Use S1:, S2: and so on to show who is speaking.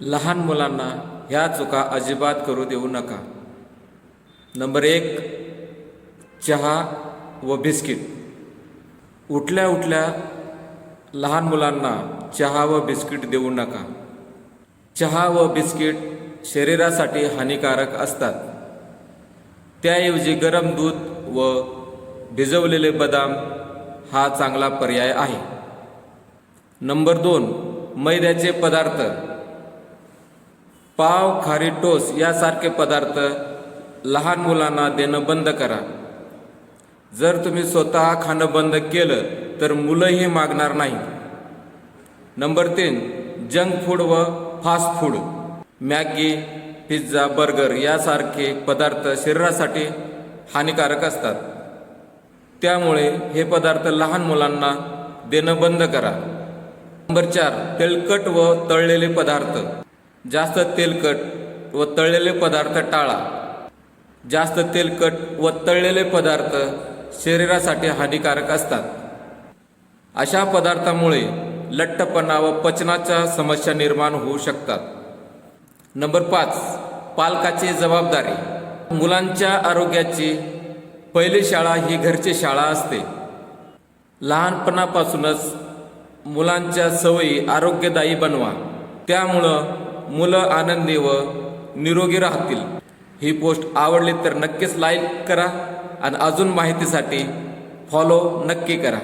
S1: लहान मुलांना ह्या चुका अजिबात करू देऊ नका। नंबर 1, चहा व बिस्किट। उठल्या उठल्या लहान मुलांना चहा व बिस्किट देऊ नका। चहा व बिस्किट शरीरासाठी हानिकारक असतात। त्याऐवजी गरम दूध व भिजवलेले बदाम हा चांगला पर्याय आहे। नंबर 2, मैद्याचे पदार्थ। पाव, खारी, टोस्ट यासारखे पदार्थ लहान मुलांना देणं बंद करा। जर तुम्ही स्वतः खाणं बंद केलं तर मुलंही मागणार नाही। नंबर 3, जंक फूड व fast food. Maggi, pizza, burger यासारखे पदार्थ शरीरासाठी हानिकारक असतात। त्यामुळे हे पदार्थ लहान मुलांना देणं बंद करा। नंबर 4, तेलकट व तळलेले पदार्थ। जास्त तेलकट व तळलेले पदार्थ टाळा। जास्त तेलकट व तळलेले पदार्थ शरीरासाठी हानिकारक असतात। अशा पदार्थामुळे लठ्ठपणा व पचनाच्या समस्या निर्माण होऊ शकतात। नंबर 5, पालकाची जबाबदारी। मुलांच्या आरोग्याची पहिली शाळा ही घरची शाळा असते। लहानपणापासूनच मुलांच्या सवयी आरोग्यदायी बनवा। त्यामुळं मुलं आनंदी व निरोगी राहतील। ही पोस्ट आवडली तर नक्कीच लाईक करा आणि अजून माहितीसाठी फॉलो नक्की करा।